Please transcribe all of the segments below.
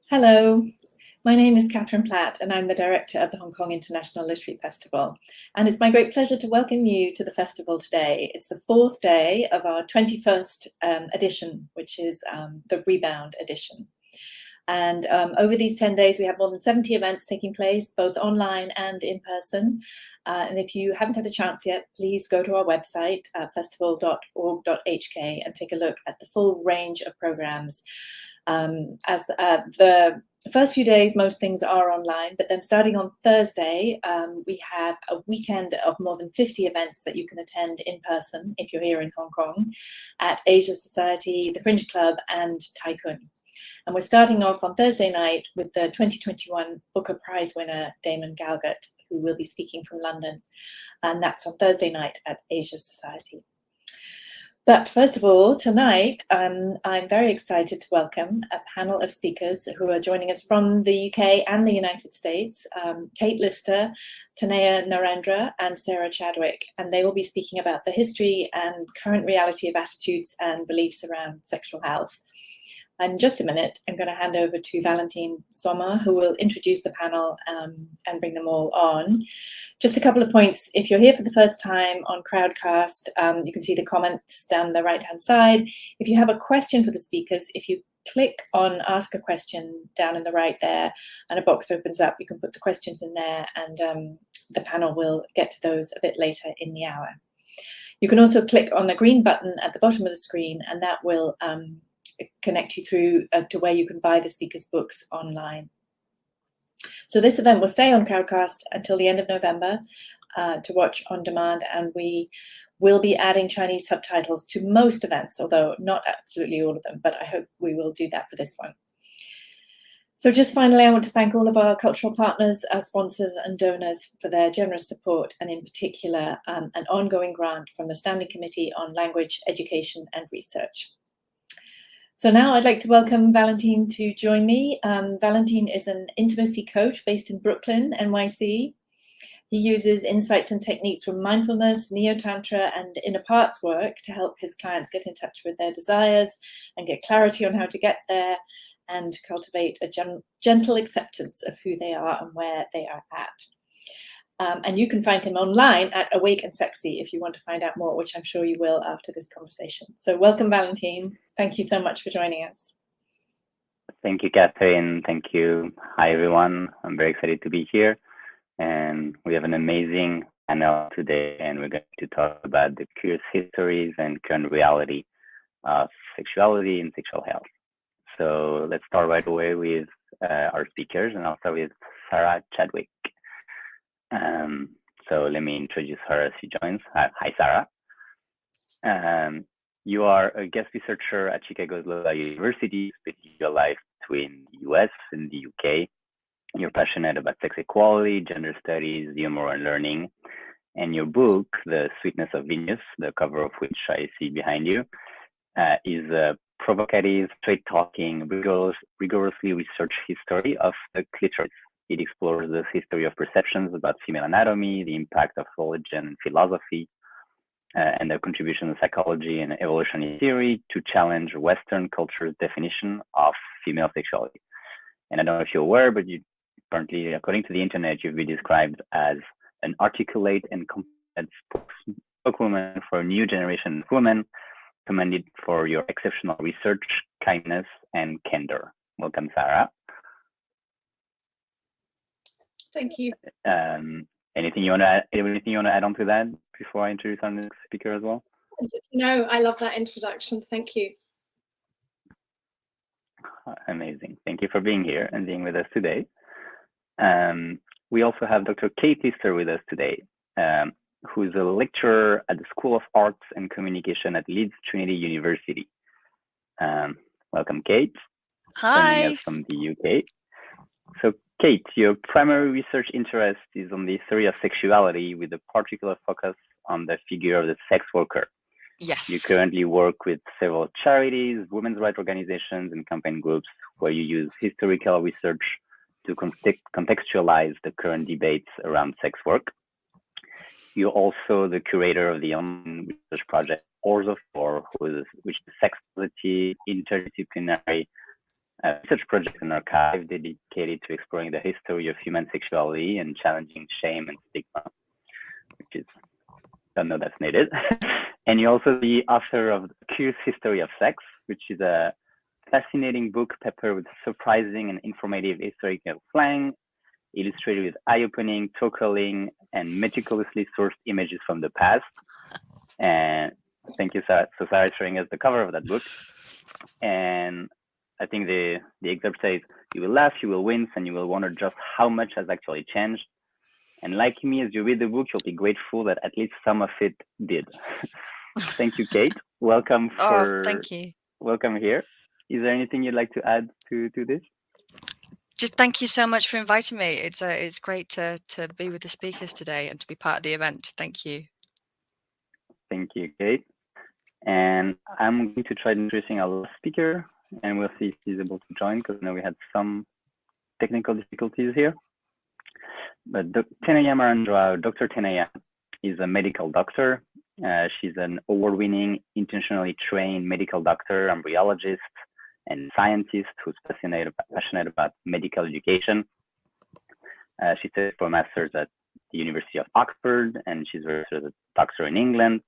Hello, my name is Catherine Platt and I'm the director of the Hong Kong International Literary Festival. And it's my great pleasure to welcome you to the festival today. It's the fourth day of our 21st edition, which is the Rebound edition. And over these 10 days, we have more than 70 events taking place, both online and in person. And if you haven't had a chance yet, please go to our website, festival.org.hk, and take a look at the full range of programs. As the first few days, most things are online, but then starting on Thursday, we have a weekend of more than 50 events that you can attend in person if you're here in Hong Kong at Asia Society, the Fringe Club, and Tycoon. And we're starting off on Thursday night with the 2021 Booker Prize winner, Damon Galgut, who will be speaking from London. And that's on Thursday night at Asia Society. But first of all, tonight, I'm very excited to welcome a panel of speakers who are joining us from the UK and the United States, Kate Lister, Tanaya, Narendra, and Sarah Chadwick. And they will be speaking about the history and current reality of attitudes and beliefs around sexual health. In just a minute, I'm going to hand over to Valentin Somma, who will introduce the panel and bring them all on. Just a couple of points. If you're here for the first time on Crowdcast, you can see the comments down the right-hand side. If you have a question for the speakers, if you click on Ask a Question down in the right there, and a box opens up, you can put the questions in there, and the panel will get to those a bit later in the hour. You can also click on the green button at the bottom of the screen, and that will connect you through to where you can buy the speakers' books online. So this event will stay on Crowdcast until the end of November to watch on demand, and we will be adding Chinese subtitles to most events, although not absolutely all of them, but I hope we will do that for this one. So just finally, I want to thank all of our cultural partners, our sponsors and donors for their generous support, and in particular, an ongoing grant from the Standing Committee on Language, Education and Research. So now I'd like to welcome Valentin to join me. Valentin is an intimacy coach based in Brooklyn, NYC. He uses insights and techniques from mindfulness, neo-tantra, and inner parts work to help his clients get in touch with their desires and get clarity on how to get there and cultivate a gentle acceptance of who they are and where they are at. And you can find him online at Awake and Sexy if you want to find out more, which I'm sure you will after this conversation. So welcome, Valentin. Thank you so much for joining us. Thank you, Catherine. Thank you. Hi, everyone. I'm very excited to be here. And we have an amazing panel today, and we're going to talk about the curious histories and current reality of sexuality and sexual health. So let's start right away with our speakers, and I'll start with Sarah Chadwick. So let me introduce her as she joins. Hi, Sarah. You are a guest researcher at Chicago's Loyola University, splitting your life between the US and the UK. You're passionate about sex equality, gender studies, humor and learning. And your book, The Sweetness of Venus, the cover of which I see behind you, is a provocative, straight-talking, rigorously researched history of the clitoris. It explores the history of perceptions about female anatomy, the impact of religion and philosophy, and the contribution of psychology and evolutionary theory to challenge Western culture's definition of female sexuality. And I don't know if you're aware, but you apparently, according to the internet, you've been described as an articulate and competent spokeswoman for a new generation of women, commended for your exceptional research, kindness, and candor. Welcome, Sarah. Thank you. Anything you want to add on to that before I introduce our next speaker as well? No, I love that introduction. Thank you. Amazing. Thank you for being here and being with us today. We also have Dr. Kate Lister with us today, who is a lecturer at the School of Arts and Communication at Leeds Trinity University. Welcome, Kate. Hi. Joining us from the UK. So, Kate, your primary research interest is on the theory of sexuality with a particular focus on the figure of the sex worker. Yes. You currently work with several charities, women's rights organizations, and campaign groups where you use historical research to contextualize the current debates around sex work. You're also the curator of the online research project Ors of War, which is sexuality, interdisciplinary research project and archive dedicated to exploring the history of human sexuality and challenging shame and stigma, which is, don't know that's needed. And you're also the author of The Curious History of Sex, which is a fascinating book peppered with surprising and informative historical slang, illustrated with eye-opening, toe-curling, and meticulously sourced images from the past. And thank you, Sarah. So Sarah is showing us the cover of that book. And I think the excerpt says, you will laugh, you will wince, and you will wonder just how much has actually changed. And like me, as you read the book, you'll be grateful that at least some of it did. Thank you, Kate. Welcome thank you. Welcome here. Is there anything you'd like to add to this? Just thank you so much for inviting me. It's great to be with the speakers today and to be part of the event. Thank you. Thank you, Kate. And I'm going to try introducing our last speaker, and we'll see if he's able to join, because I know we had some technical difficulties here. But Tanaya Narendra, Dr. Tanaya, is a medical doctor. She's an award-winning, intentionally trained medical doctor, embryologist, and scientist who's passionate about medical education. She studied for a master's at the University of Oxford, and she's registered as a doctor in England.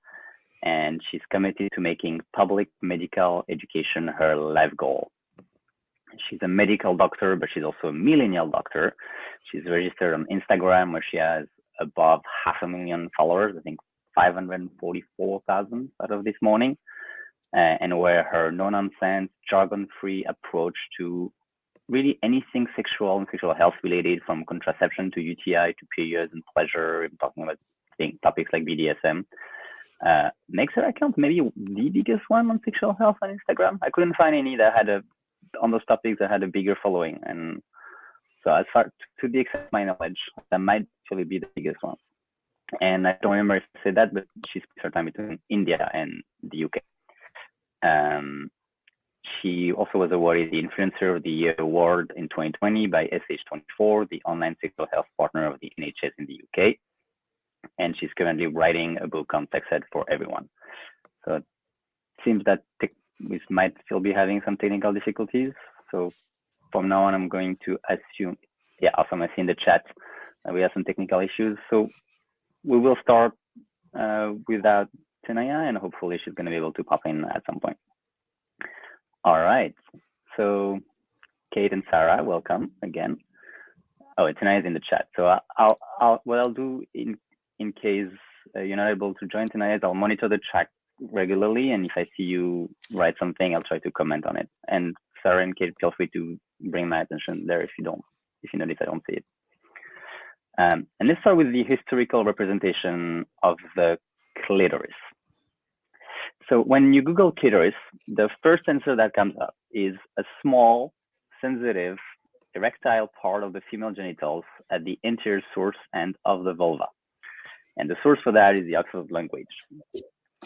And she's committed to making public medical education her life goal. She's a medical doctor, but she's also a millennial doctor. She's registered on Instagram, where she has above 500,000 followers, I think 544,000 out of this morning, and where her no-nonsense, jargon-free approach to really anything sexual and sexual health related, from contraception to UTI to periods and pleasure, talking about topics like BDSM, makes her account maybe the biggest one on sexual health on Instagram. I couldn't find any that had on those topics that had a bigger following. And so as far to the extent of my knowledge, that might actually be the biggest one. And I don't remember if I said that, but she spent her time between India and the UK. She also was awarded the Influencer of the Year award in 2020 by SH24, the online sexual health partner of the NHS in the UK. And she's currently writing a book on sex ed for everyone. So it seems that we might still be having some technical difficulties. So from now on, I'm going to assume, also I see in the chat that we have some technical issues. So we will start without Tanaya, and hopefully she's going to be able to pop in at some point. All right. So Kate and Sarah, welcome again. Oh, Tanaya is in the chat. So what I'll do in case you're not able to join tonight, I'll monitor the chat regularly, and if I see you write something, I'll try to comment on it. And Sarah and Kate, feel free to bring my attention there if you notice I don't see it. And let's start with the historical representation of the clitoris. So when you Google clitoris, the first answer that comes up is a small, sensitive, erectile part of the female genitals at the anterior source end of the vulva. And the source for that is the Oxford language.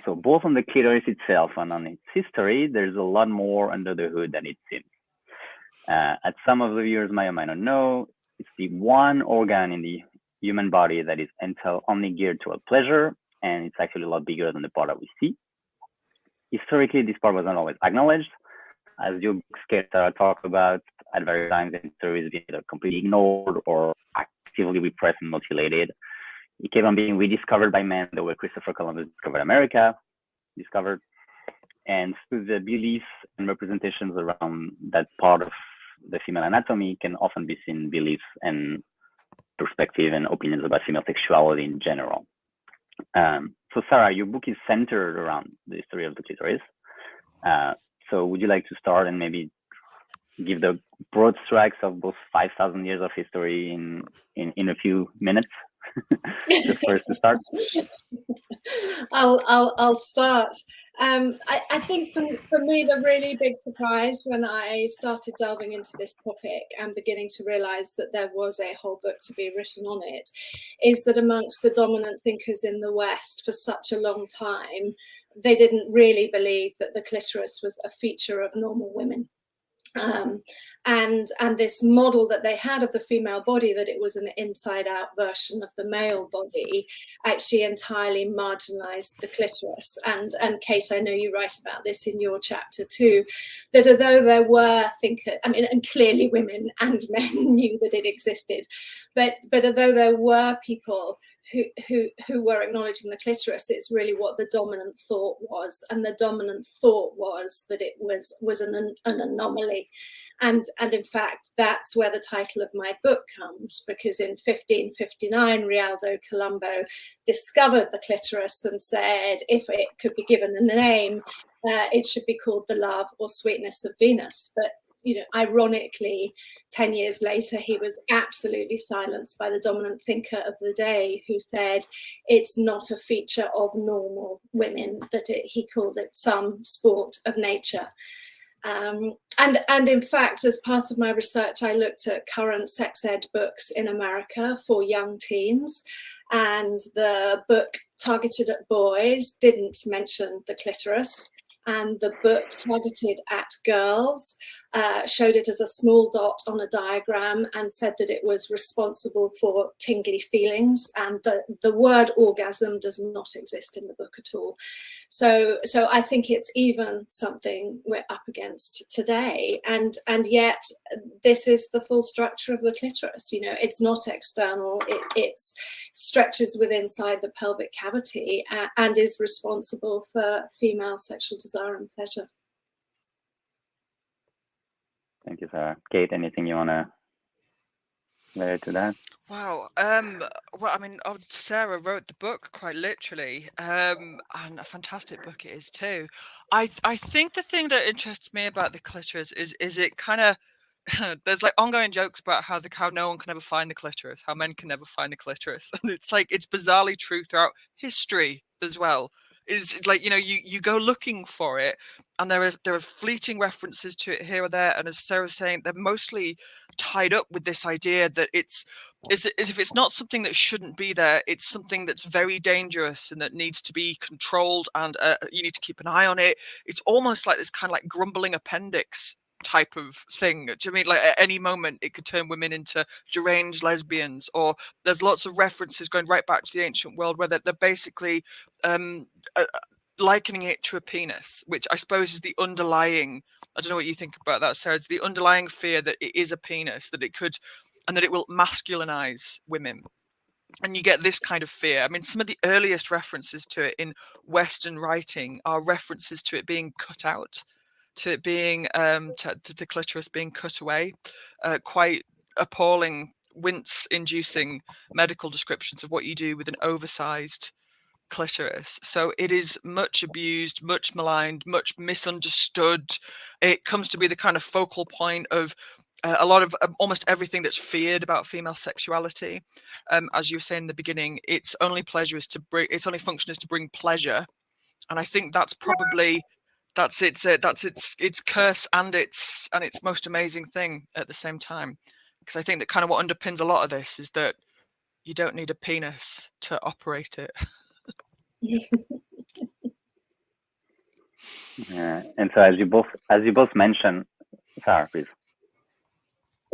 So both on the clitoris itself and on its history, there's a lot more under the hood than it seems. As some of the viewers might or might not know, it's the one organ in the human body that is only geared toward pleasure, and it's actually a lot bigger than the part that we see. Historically, this part was not always acknowledged, as your books talk about at various times in history, is being either completely ignored or actively repressed and mutilated. It kept on being rediscovered by men the way Christopher Columbus discovered America, and so the beliefs and representations around that part of the female anatomy can often be seen beliefs and perspective and opinions about female sexuality in general. So Sarah, your book is centered around the history of the clitoris. So would you like to start and maybe give the broad strokes of those 5,000 years of history in a few minutes? Just first to start. I'll start. I think for me, the really big surprise when I started delving into this topic and beginning to realize that there was a whole book to be written on it is that amongst the dominant thinkers in the West for such a long time, they didn't really believe that the clitoris was a feature of normal women. And this model that they had of the female body, that it was an inside-out version of the male body, actually entirely marginalized the clitoris. And Kate, I know you write about this in your chapter too, that although there were thinkers, I mean, and clearly women and men knew that it existed, but although there were people who were acknowledging the clitoris, it's really what the dominant thought was, and the dominant thought was that it was an anomaly, and in fact that's where the title of my book comes, because in 1559 Rialdo Colombo discovered the clitoris and said if it could be given a name, it should be called the love or sweetness of Venus. But ironically, 10 years later, he was absolutely silenced by the dominant thinker of the day, who said it's not a feature of normal women, that he called it some sport of nature. And in fact, as part of my research, I looked at current sex ed books in America for young teens, and the book targeted at boys didn't mention the clitoris. And the book targeted at girls showed it as a small dot on a diagram and said that it was responsible for tingly feelings. And the word orgasm does not exist in the book at all. So I think it's even something we're up against today. And yet this is the full structure of the clitoris. It's not external. It stretches within inside the pelvic cavity and is responsible for female sexual desire and pleasure. Thank you, Sarah. Kate, anything you want to add to that? Wow. Well, I mean, Sarah wrote the book quite literally, and a fantastic book it is too. I think the thing that interests me about the clitoris is it kind of there's like ongoing jokes about how no one can ever find the clitoris, how men can never find the clitoris, and it's like it's bizarrely true throughout history as well. It's like you go looking for it, and there are fleeting references to it here or there, and as Sarah was saying, they're mostly tied up with this idea that it's as if it's not something that shouldn't be there, it's something that's very dangerous and that needs to be controlled, and you need to keep an eye on it. It's almost like this kind of like grumbling appendix type of thing. Do you mean like at any moment it could turn women into deranged lesbians? Or there's lots of references going right back to the ancient world where they're basically likening it to a penis, which I suppose is the underlying, I don't know what you think about that, Sarah, it's the underlying fear that it is a penis, that it could, and that it will masculinize women. And you get this kind of fear. I mean, some of the earliest references to it in Western writing are references to it being cut out, to it being to the clitoris being cut away, quite appalling, wince-inducing medical descriptions of what you do with an oversized clitoris. So it is much abused, much maligned, much misunderstood. It comes to be the kind of focal point of a lot of almost everything that's feared about female sexuality. As you were saying in the beginning, its only function is to bring pleasure, and I think that's probably that's its curse and its most amazing thing at the same time, because I think that kind of what underpins a lot of this is that you don't need a penis to operate it. Yeah, and so as you both mentioned, Sarah, please.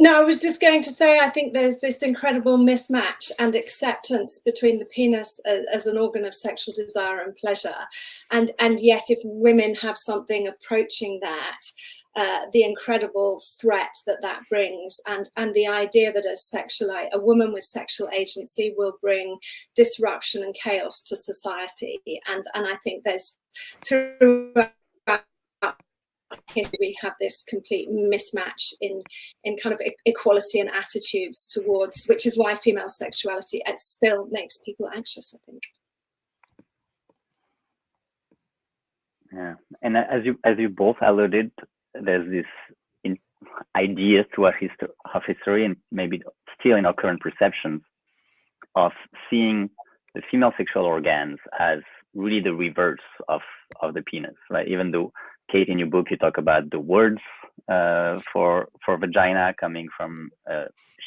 No, I was just going to say, I think there's this incredible mismatch and acceptance between the penis as an organ of sexual desire and pleasure, and yet if women have something approaching that, the incredible threat that brings, and the idea that a woman with sexual agency will bring disruption and chaos to society, and I think there's throughout we have this complete mismatch in kind of equality and attitudes towards, which is why female sexuality still makes people anxious, I think. Yeah, and as you both alluded, there's this idea throughout history, and maybe still in our current perceptions, of seeing the female sexual organs as really the reverse of the penis, right? Even though, Kate, in your book, you talk about the words for vagina coming from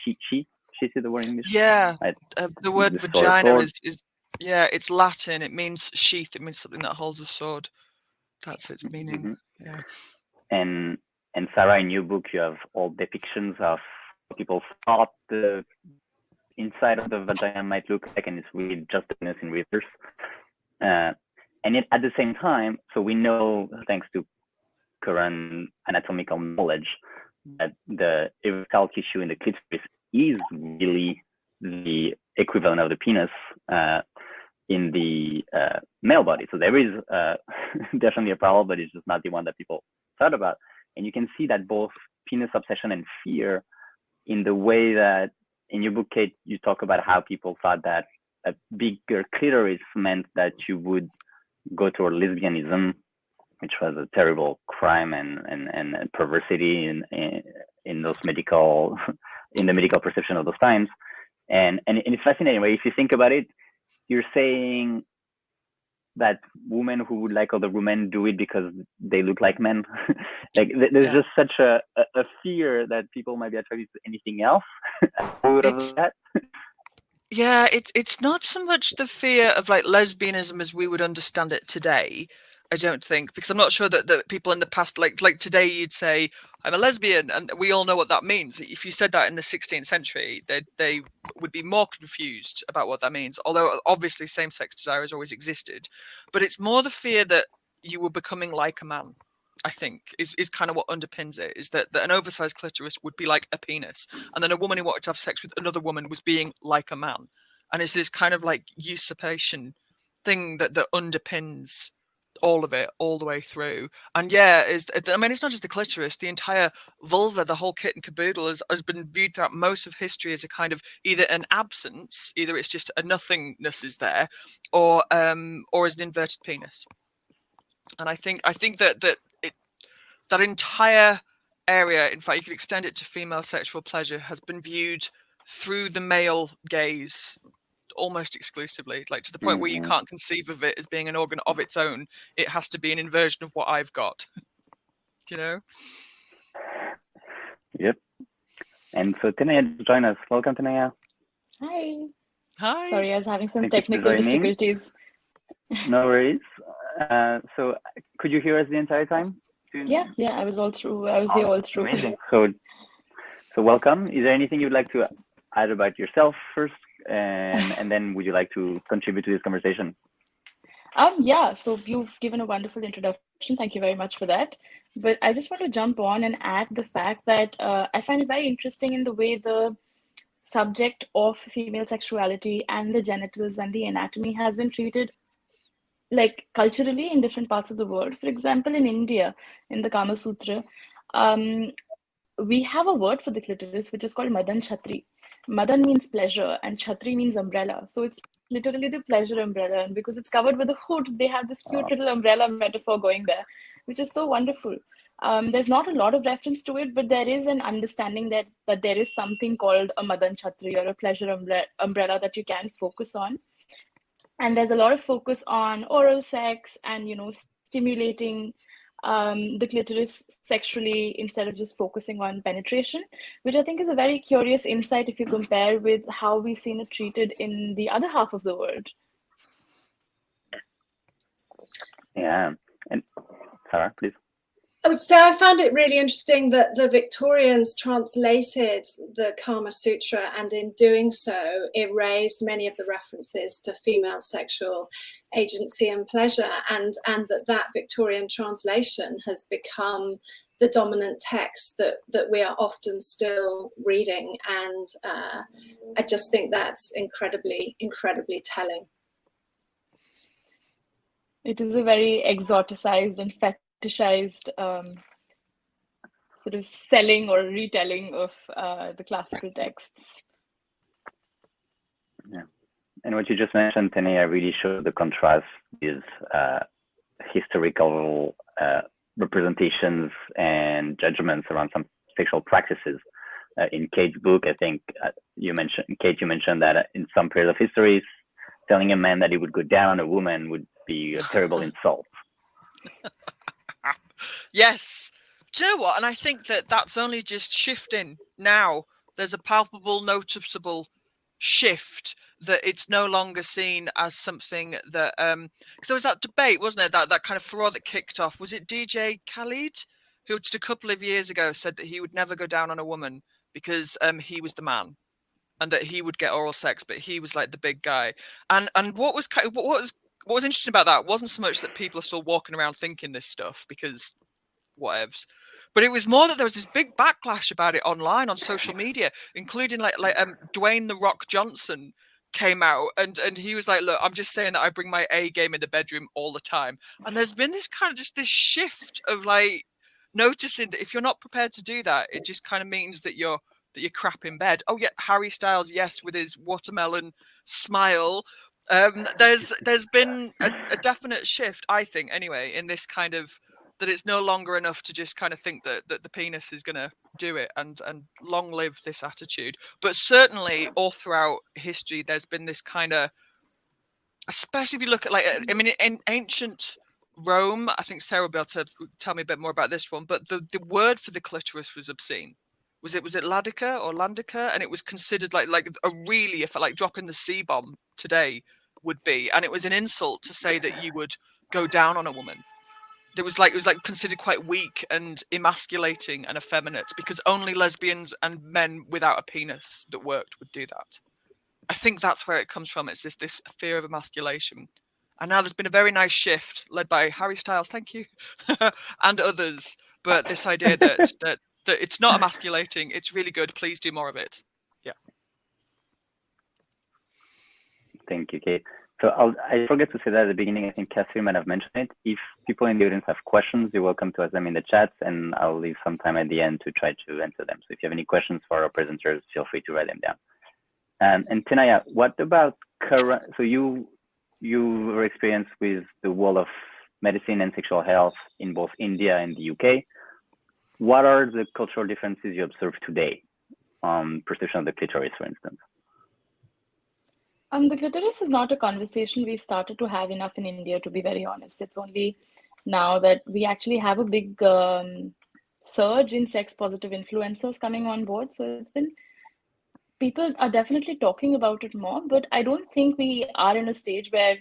she is the word in English? Yeah, right? The word vagina is it's Latin. It means sheath. It means something that holds a sword. That's its meaning. Mm-hmm. Yeah. And And Sarah, in your book, you have all depictions of what people thought the inside of the vagina might look like, and it's really just the penis in reverse. And yet at the same time, so we know, thanks to current anatomical knowledge, that the erectile tissue in the clitoris is really the equivalent of the penis in the male body. So there is definitely a parallel, but it's just not the one that people thought about. And you can see that both penis obsession and fear in the way that in your book, Kate, you talk about how people thought that a bigger clitoris meant that you would go toward lesbianism, which was a terrible crime and perversity in those medical, in the medical perception of those times. And it's fascinating. Right? If you think about it, you're saying that women who would like other women do it because they look like men. Like there's just such a fear that people might be attracted to anything else. Yeah, it's not so much the fear of like lesbianism as we would understand it today, I don't think, because I'm not sure that the people in the past, like today, you'd say I'm a lesbian, and we all know what that means. If you said that in the 16th century, they would be more confused about what that means. Although obviously same-sex desire has always existed, but it's more the fear that you were becoming like a man, I think, is kind of what underpins it, is that an oversized clitoris would be like a penis, and then a woman who wanted to have sex with another woman was being like a man. And it's this kind of like usurpation thing that underpins all of it all the way through. And yeah, I mean, it's not just the clitoris, the entire vulva, the whole kit and caboodle has been viewed throughout most of history as a kind of either an absence, either it's just a nothingness is there, or as an inverted penis. And I think that entire area, in fact, you could extend it to female sexual pleasure, has been viewed through the male gaze almost exclusively, like to the point where you can't conceive of it as being an organ of its own. It has to be an inversion of what I've got. You know? Yep. And so Tanaya, join us. Welcome, Tanaya. Hi. Hi. Sorry, I was having some technical difficulties. No worries. So could you hear us the entire time? Yeah, I was all through. I was here all through. Amazing. So welcome. Is there anything you'd like to add about yourself first? And then would you like to contribute to this conversation? Yeah, so you've given a wonderful introduction. Thank you very much for that. But I just want to jump on and add the fact that I find it very interesting in the way the subject of female sexuality and the genitals and the anatomy has been treated, like culturally in different parts of the world. For example, in India, in the Kama Sutra, we have a word for the clitoris, which is called Madan Chhatri. Madan means pleasure and Chhatri means umbrella. So it's literally the pleasure umbrella. And because it's covered with a hood, they have this cute little umbrella metaphor going there, which is so wonderful. There's not a lot of reference to it, but there is an understanding that there is something called a Madan Chhatri or a pleasure umbrella that you can focus on. And there's a lot of focus on oral sex and, stimulating the clitoris sexually instead of just focusing on penetration, which I think is a very curious insight if you compare with how we've seen it treated in the other half of the world. Yeah. And Sarah, please. So I found it really interesting that the Victorians translated the Kama Sutra, and in doing so, erased many of the references to female sexual agency and pleasure, and that Victorian translation has become the dominant text that we are often still reading. And I just think that's incredibly, incredibly telling. It is a very exoticized and fetishized sort of selling or retelling of the classical texts. Yeah. And what you just mentioned, Tanaya, really showed the contrast with historical representations and judgments around some sexual practices. In Kate's book, I think you mentioned that in some period of history, telling a man that he would go down on a woman would be a terrible insult. Yes. Do you know what? And I think that's only just shifting now. There's a palpable, noticeable shift that it's no longer seen as something that because there was that debate, wasn't there, that kind of furore that kicked off. Was it DJ Khaled who just a couple of years ago said that he would never go down on a woman because he was the man, and that he would get oral sex, but he was like the big guy. And what was interesting about that wasn't so much that people are still walking around thinking this stuff, because whatevs, but it was more that there was this big backlash about it online on social media, including like Dwayne "The Rock" Johnson came out and he was like, look, I'm just saying that I bring my A game in the bedroom all the time. And there's been this kind of just this shift of like noticing that if you're not prepared to do that, it just kind of means that you're crap in bed. Oh yeah, Harry Styles, yes, with his watermelon smile. There's been a definite shift, I think, anyway, in this kind of, that it's no longer enough to just kind of think that the penis is going to do it, and long live this attitude. But certainly all throughout history, there's been this kind of, especially if you look at like, I mean, in ancient Rome, I think Sarah will be able to tell me a bit more about this one, but the word for the clitoris was obscene. Was it Ladica or Landica? And it was considered like a really, if like dropping the C-bomb today would be, and it was an insult to say that you would go down on a woman. It was like considered quite weak and emasculating and effeminate, because only lesbians and men without a penis that worked would do that. I think that's where it comes from. It's this fear of emasculation. And now there's been a very nice shift led by Harry Styles, thank you, and others. But this idea that it's not emasculating, it's really good. Please do more of it. Yeah. Thank you, Kate. So I forgot to say that at the beginning. I think Catherine might have mentioned it. If people in the audience have questions, you're welcome to ask them in the chat, and I'll leave some time at the end to try to answer them. So if you have any questions for our presenters, feel free to write them down. And Tanaya, what about current? So your experience with the world of medicine and sexual health in both India and the UK. What are the cultural differences you observe today on perception of the clitoris, for instance? The clitoris is not a conversation we've started to have enough in India, to be very honest. It's only now that we actually have a big surge in sex positive influencers coming on board. So it's been, people are definitely talking about it more, but I don't think we are in a stage where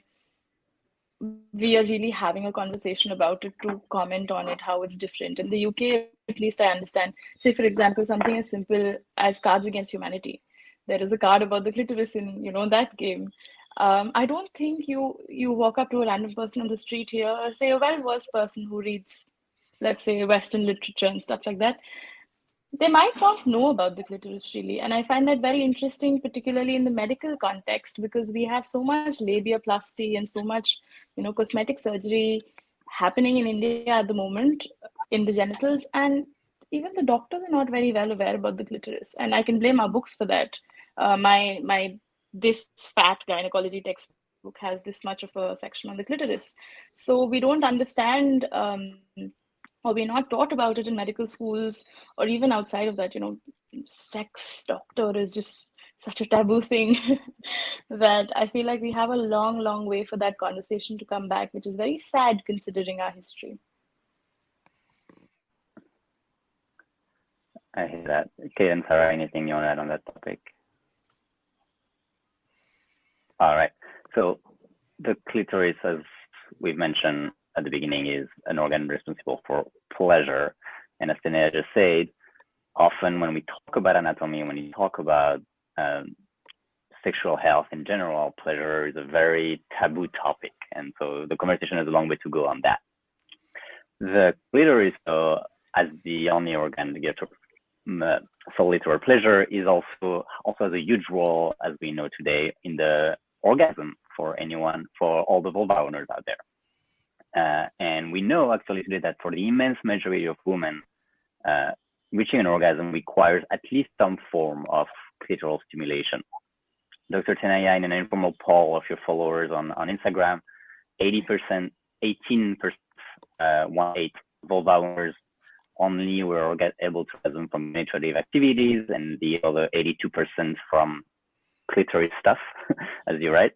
we are really having a conversation about it to comment on it, how it's different. In the UK, at least I understand, say for example, something as simple as Cards Against Humanity. There is a card about the clitoris in, that game. I don't think you walk up to a random person on the street here, or say a well-versed person who reads, let's say, Western literature and stuff like that. They might not know about the clitoris really. And I find that very interesting, particularly in the medical context, because we have so much labiaplasty and so much, cosmetic surgery happening in India at the moment in the genitals. And even the doctors are not very well aware about the clitoris. And I can blame our books for that. This fat gynecology textbook has this much of a section on the clitoris. So we don't understand, or we're not taught about it in medical schools, or even outside of that, sex doctor is just such a taboo thing that I feel like we have a long, long way for that conversation to come back, which is very sad considering our history. I hear that. Kate and Sarah, anything you want to add on that topic? All right. So the clitoris, as we've mentioned at the beginning, is an organ responsible for pleasure. And as Tanaya just said, often when we talk about anatomy, when we talk about sexual health in general, pleasure is a very taboo topic. And so the conversation has a long way to go on that. The clitoris, as the only organ to get solely to our pleasure, is also has a huge role, as we know today, in the orgasm for anyone, for all the vulva owners out there. And we know actually today that for the immense majority of women, reaching an orgasm requires at least some form of clitoral stimulation. Dr. Tanaya, in an informal poll of your followers on Instagram, 18% vulva owners only were able to orgasm from penetrative activities, and the other 82% from clitoris stuff, as you write.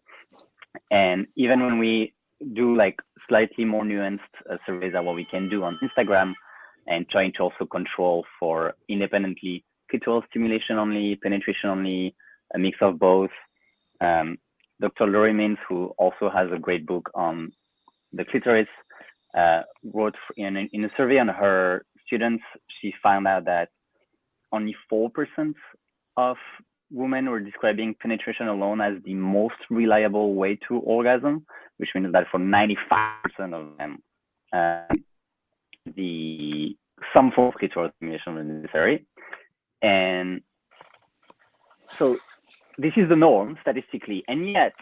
And even when we do like slightly more nuanced surveys of what we can do on Instagram, and trying to also control for independently clitoral stimulation only, penetration only, a mix of both. Dr. Laurie Mintz, who also has a great book on the clitoris, wrote in a survey on her students, she found out that only 4% of women were describing penetration alone as the most reliable way to orgasm, which means that for 95% of them, some form of clitoral stimulation was necessary. And so this is the norm statistically, and yet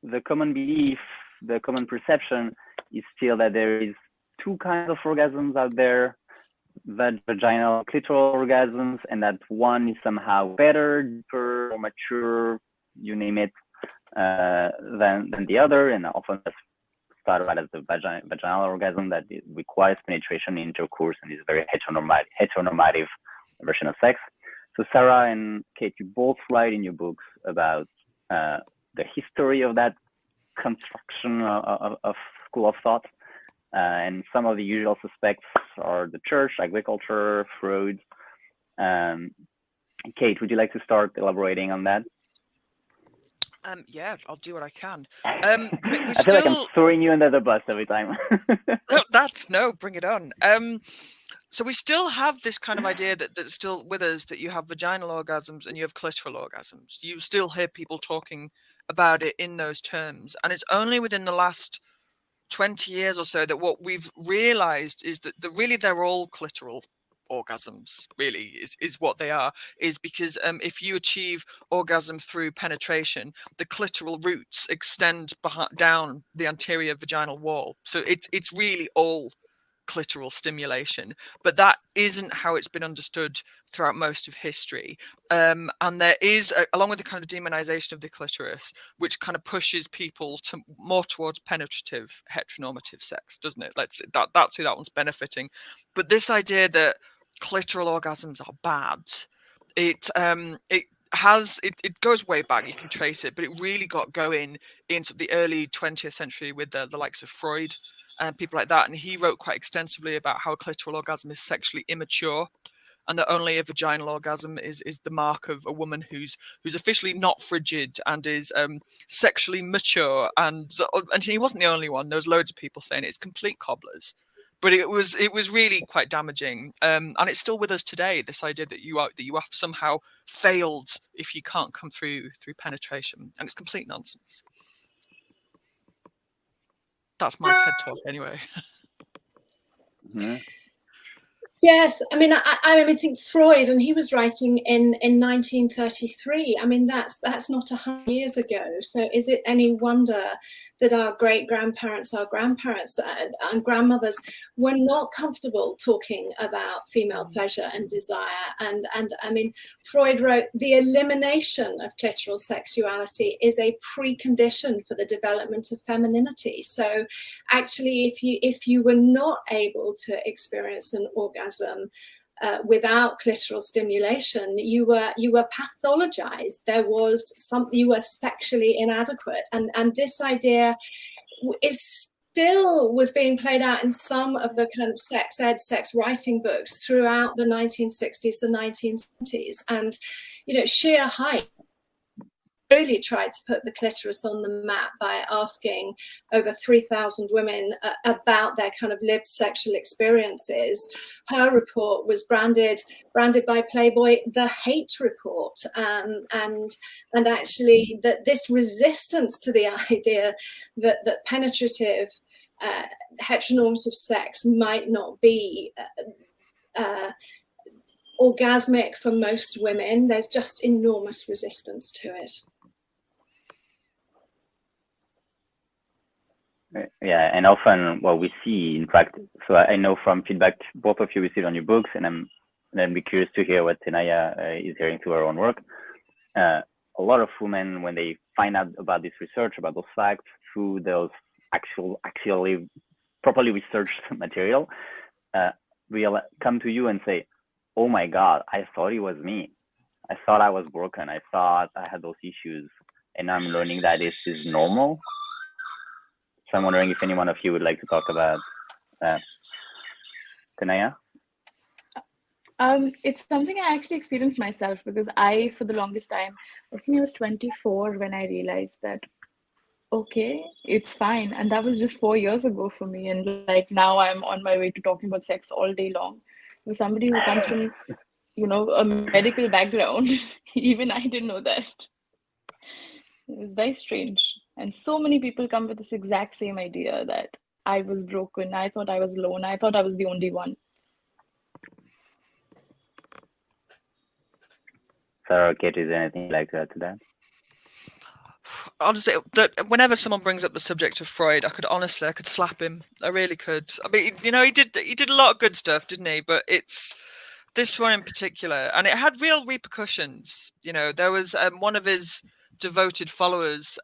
the common belief, the common perception is still that there is two kinds of orgasms out there, vaginal clitoral orgasms, and that one is somehow better, deeper, more mature, you name it, than the other. And often that's thought about as the vaginal orgasm that requires penetration, intercourse, and is a very heteronormative version of sex. So Sarah and Kate, you both write in your books about the history of that construction of school of thought. And some of the usual suspects are the church, agriculture, Freud. Kate, would you like to start elaborating on that? Yeah, I'll do what I can. I feel like I'm throwing you under the bus every time. No, bring it on. So we still have this kind of idea that's still with us, that you have vaginal orgasms and you have clitoral orgasms. You still hear people talking about it in those terms. And it's only within the last 20 years or so that what we've realized is that really they're all clitoral orgasms, really is what they are, is because if you achieve orgasm through penetration, the clitoral roots extend down the anterior vaginal wall. So it's really all clitoral stimulation, but that isn't how it's been understood throughout most of history. And there is, along with the kind of demonization of the clitoris, which kind of pushes people to more towards penetrative heteronormative sex, doesn't it? That's who that one's benefiting. But this idea that clitoral orgasms are bad, it goes way back. You can trace it, but it really got going into the early 20th century with the likes of Freud and people like that. And he wrote quite extensively about how a clitoral orgasm is sexually immature, and that only a vaginal orgasm is the mark of a woman who's officially not frigid and is sexually mature. And he wasn't the only one. There was loads of people saying it's complete cobblers. But it was really quite damaging, and it's still with us today. This idea that you have somehow failed if you can't come through penetration, and it's complete nonsense. That's my TED talk, anyway. Mm-hmm. Yes, I mean, I think Freud, and he was writing in 1933. I mean, that's not 100 years ago. So is it any wonder that our great-grandparents, our grandparents and grandmothers were not comfortable talking about female pleasure and desire? And I mean, Freud wrote, the elimination of clitoral sexuality is a precondition for the development of femininity. So actually, if you were not able to experience an orgasm without clitoral stimulation, you were pathologized. There was something, you were sexually inadequate, and this idea was being played out in some of the kind of sex ed, sex writing books throughout the 1960s, the 1970s, and sheer height really tried to put the clitoris on the map by asking over 3,000 women about their kind of lived sexual experiences. Her report was branded by Playboy the hate report, and actually that this resistance to the idea that penetrative heteronormative sex might not be orgasmic for most women. There's just enormous resistance to it. Yeah, and often what we see, in fact, so I know from feedback both of you received on your books, and I'd be curious to hear what Tanaya is hearing through her own work. A lot of women, when they find out about this research, about those facts, through those actually properly researched material, will come to you and say, oh my God, I thought it was me. I thought I was broken. I thought I had those issues, and I'm learning that this is normal. So I'm wondering if any one of you would like to talk about that. Tanaya? It's something I actually experienced myself, because for the longest time, I think I was 24 when I realized that okay, it's fine. And that was just 4 years ago for me. And like now I'm on my way to talking about sex all day long. For somebody who comes from, a medical background, even I didn't know that. It was very strange. And so many people come with this exact same idea that I was broken. I thought I was alone. I thought I was the only one. Sarah, Kate, is there anything you'd like to add to that? Honestly, that whenever someone brings up the subject of Freud, I could slap him. I really could. I mean, he did a lot of good stuff, didn't he? But it's this one in particular, and it had real repercussions. There was one of his devoted followers,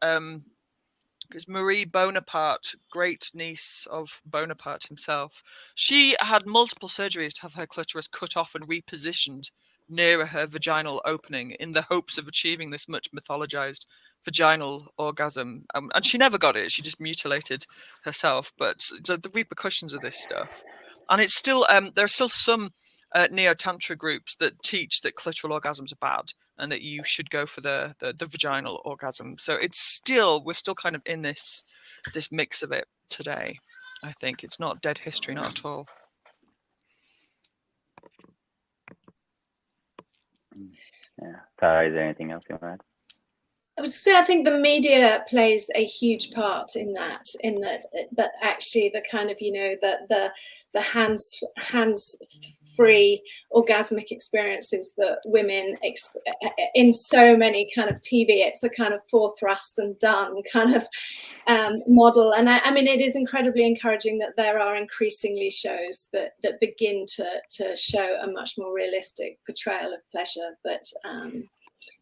is Marie Bonaparte, great niece of Bonaparte himself. She had multiple surgeries to have her clitoris cut off and repositioned nearer her vaginal opening in the hopes of achieving this much mythologized vaginal orgasm. And she never got it. She just mutilated herself. But the repercussions of this stuff. And it's still, there are still some neo-tantra groups that teach that clitoral orgasms are bad and that you should go for the vaginal orgasm. So we're still kind of in this mix of it today. I think it's not dead history, not at all. Yeah. Sarah, is there anything else you want to add? I would say I think the media plays a huge part in that actually the kind of the hands-free orgasmic experiences that women in so many kind of TV, it's a kind of four thrusts and done kind of model. And I mean, it is incredibly encouraging that there are increasingly shows that begin to show a much more realistic portrayal of pleasure, but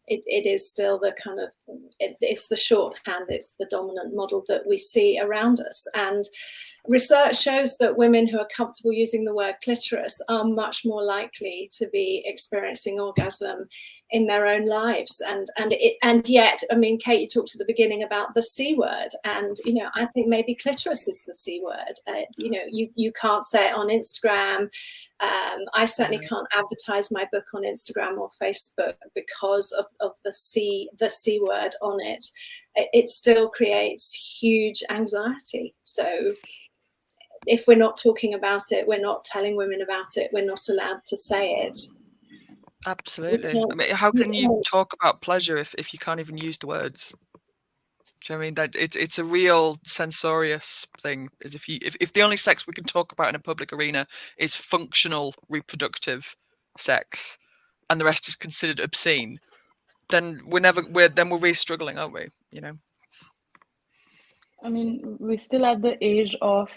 it is still the kind of, it's the shorthand, it's the dominant model that we see around us. And research shows that women who are comfortable using the word clitoris are much more likely to be experiencing orgasm in their own lives. And yet, I mean, Kate, you talked at the beginning about the C word, and I think maybe clitoris is the C word. You can't say it on Instagram. I certainly can't advertise my book on Instagram or Facebook because of the C word on it. It still creates huge anxiety. So if we're not talking about it, we're not telling women about it, we're not allowed to say it. Absolutely. I mean, how can you talk about pleasure if you can't even use the words? Do you know what I mean? That it's a real censorious thing. Is if the only sex we can talk about in a public arena is functional reproductive sex, and the rest is considered obscene, then we're really struggling, aren't we? I mean, we're still at the age of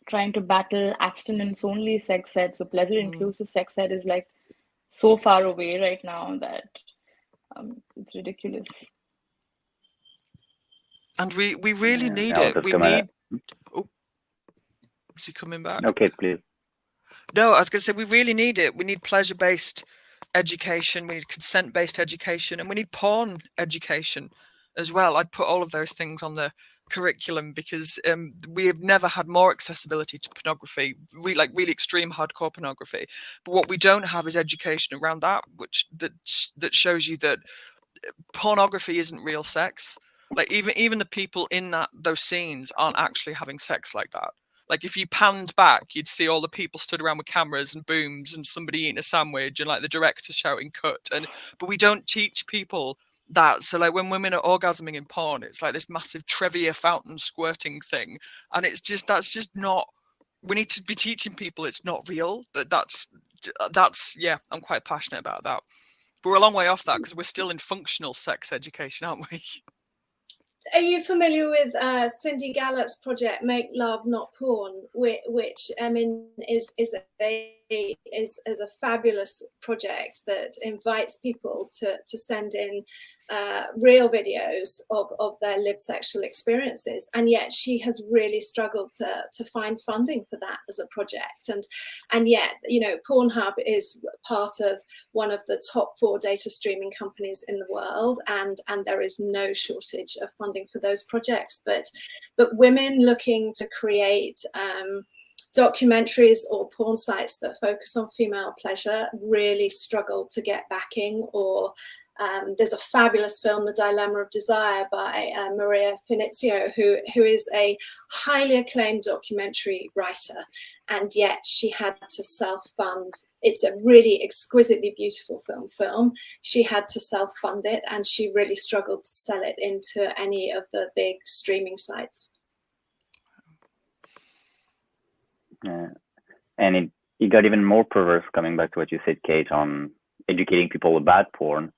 trying to battle abstinence only sex ed. So pleasure inclusive sex ed is like so far away right now that it's ridiculous. And we really need it. We need. Oh, is he coming back? Okay, please. No, I was going to say we really need it. We need pleasure-based education. We need consent-based education, and we need porn education as well. I'd put all of those things on the curriculum because we have never had more accessibility to pornography, really extreme hardcore pornography. But what we don't have is education around that, that shows you that pornography isn't real sex. Like even the people in those scenes aren't actually having sex like that. Like if you panned back, you'd see all the people stood around with cameras and booms and somebody eating a sandwich and like the director shouting cut. But we don't teach people that. So like when women are orgasming in porn, it's like this massive Trevier fountain squirting thing. And that's just not, we need to be teaching people it's not real. That's I'm quite passionate about that. But we're a long way off that because we're still in functional sex education, aren't we? Are you familiar with Cindy Gallup's project Make Love Not Porn, which I mean is a fabulous project that invites people to send in real videos of their lived sexual experiences, and yet she has really struggled to find funding for that as a project, and yet Pornhub is part of one of the top 4 data streaming companies in the world, and there is no shortage of funding for those projects, but women looking to create documentaries or porn sites that focus on female pleasure really struggle to get backing or There's a fabulous film, The Dilemma of Desire, by Maria Finizio, who is a highly acclaimed documentary writer, and yet she had to self-fund. It's a really exquisitely beautiful film. She had to self-fund it, and she really struggled to sell it into any of the big streaming sites. And it got even more perverse, coming back to what you said, Kate, on educating people about porn.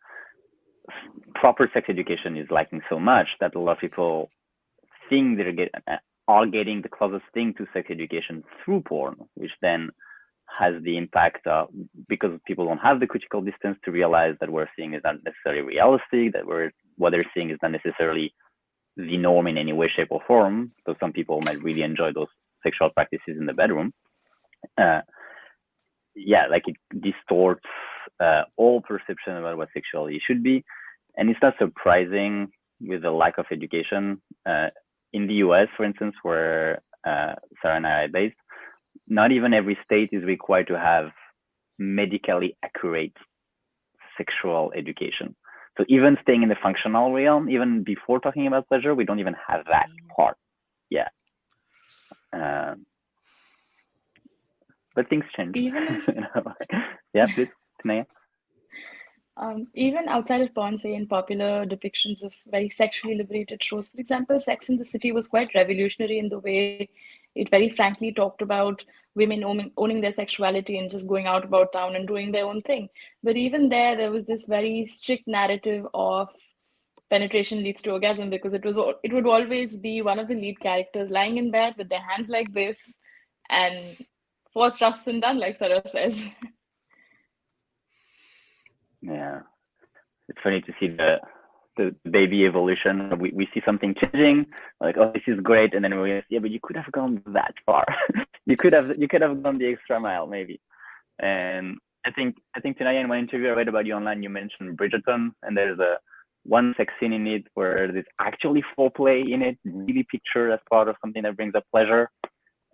Proper sex education is lacking so much that a lot of people think are getting the closest thing to sex education through porn, which then has the impact of, because people don't have the critical distance to realize that what we're seeing is not necessarily realistic, that what they're seeing is not necessarily the norm in any way, shape, or form. So some people might really enjoy those sexual practices in the bedroom. Like it distorts all perception about what sexuality should be. And it's not surprising with the lack of education. In the US, for instance, where Sarah and I are based, not even every state is required to have medically accurate sexual education. So even staying in the functional realm, even before talking about pleasure, we don't even have that part. Yeah. But things change. Yeah, please, Tanaya. Even outside of porn, say in popular depictions of very sexually liberated shows, for example, Sex and the City was quite revolutionary in the way it very frankly talked about women owning their sexuality and just going out about town and doing their own thing. But even there was this very strict narrative of penetration leads to orgasm, because it would always be one of the lead characters lying in bed with their hands like this and forced thrust and done, like Sarah says. Yeah, it's funny to see the baby evolution. We see something changing, like, oh, this is great, and then we realize, yeah, but you could have gone that far. you could have gone the extra mile, maybe. And I think Tanaya, in one interview I read about you online, you mentioned Bridgerton, and there's one sex scene in it where there's actually foreplay in it, really pictured as part of something that brings up pleasure.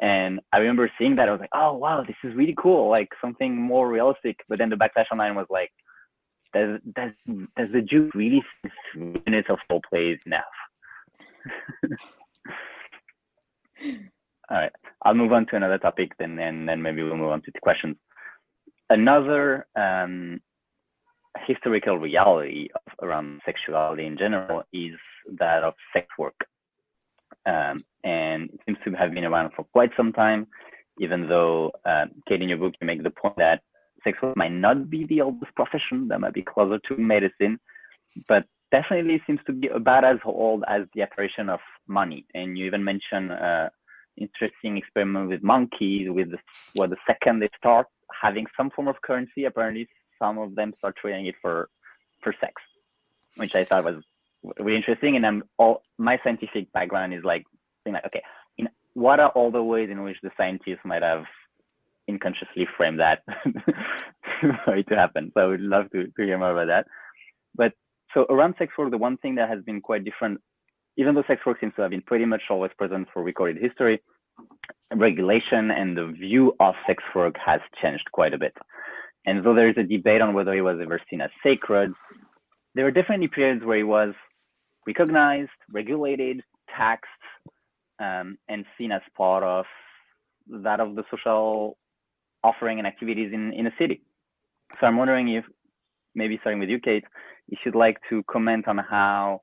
And I remember seeing that, I was like, oh wow, this is really cool, like something more realistic. But then the backlash online was like, does the Duke really think 3 minutes of foreplay is enough? All right, I'll move on to another topic then, and then maybe we'll move on to the questions. Another historical reality around sexuality in general is that of sex work. And it seems to have been around for quite some time, even though, Kate, in your book, you make the point that sex work might not be the oldest profession, that might be closer to medicine, but definitely seems to be about as old as the apparition of money. And you even mention interesting experiment with monkeys, where the second they start having some form of currency, apparently some of them start trading it for sex, which I thought was really interesting. And my scientific background is like, being like, okay, what are all the ways in which the scientists might have unconsciously framed that for it to happen? So I would love to hear more about that. But so around sex work, the one thing that has been quite different, even though sex work seems to have been pretty much always present for recorded history, regulation and the view of sex work has changed quite a bit. And though there is a debate on whether it was ever seen as sacred, there were definitely periods where it was recognized, regulated, taxed, and seen as part of that of the social offering and activities in a city. So I'm wondering if, maybe starting with you, Kate, if you'd like to comment on how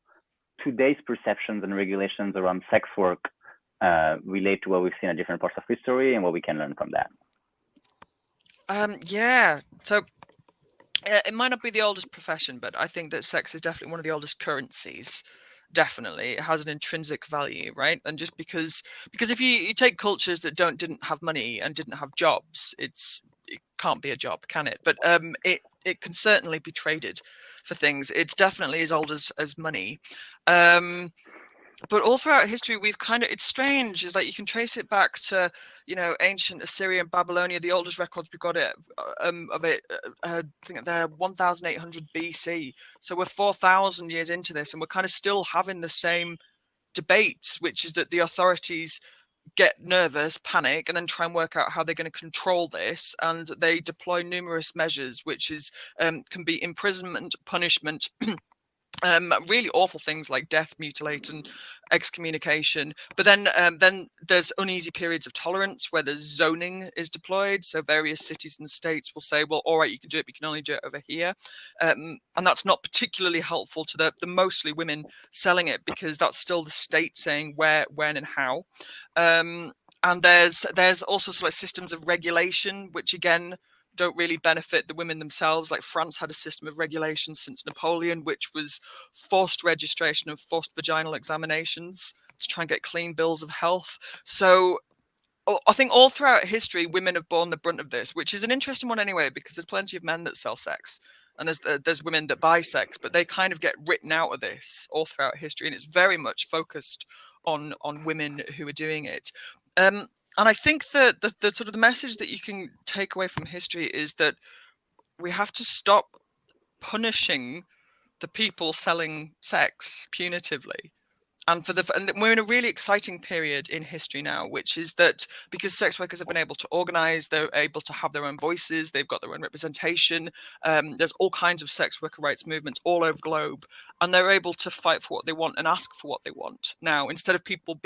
today's perceptions and regulations around sex work relate to what we've seen at different parts of history and what we can learn from that. Yeah, so it might not be the oldest profession, but I think that sex is definitely one of the oldest currencies. Definitely, it has an intrinsic value, right? And just because if you take cultures that didn't have money and didn't have jobs, it can't be a job, can it? But it can certainly be traded for things. It's definitely as old as money. But all throughout history, it's strange. It's like you can trace it back to, ancient Assyria and Babylonia. The oldest records we've got of it, I think they're 1,800 BC. So we're 4,000 years into this, and we're kind of still having the same debates, which is that the authorities get nervous, panic, and then try and work out how they're going to control this. And they deploy numerous measures, which is can be imprisonment, punishment, really awful things like death, mutilation, excommunication. But then there's uneasy periods of tolerance where the zoning is deployed. So various cities and states will say, well, all right, you can do it, but you can only do it over here. And that's not particularly helpful to the mostly women selling it, because that's still the state saying where, when, and how. And there's also sort of systems of regulation, which again don't really benefit the women themselves. Like France had a system of regulation since Napoleon, which was forced registration of forced vaginal examinations to try and get clean bills of health. So I think all throughout history, women have borne the brunt of this, which is an interesting one anyway, because there's plenty of men that sell sex and there's women that buy sex, but they kind of get written out of this all throughout history. And it's very much focused on women who are doing it. And I think that the sort of the message that you can take away from history is that we have to stop punishing the people selling sex punitively. And we're in a really exciting period in history now, which is that because sex workers have been able to organize, they're able to have their own voices, they've got their own representation. There's all kinds of sex worker rights movements all over the globe, and they're able to fight for what they want and ask for what they want now, instead of people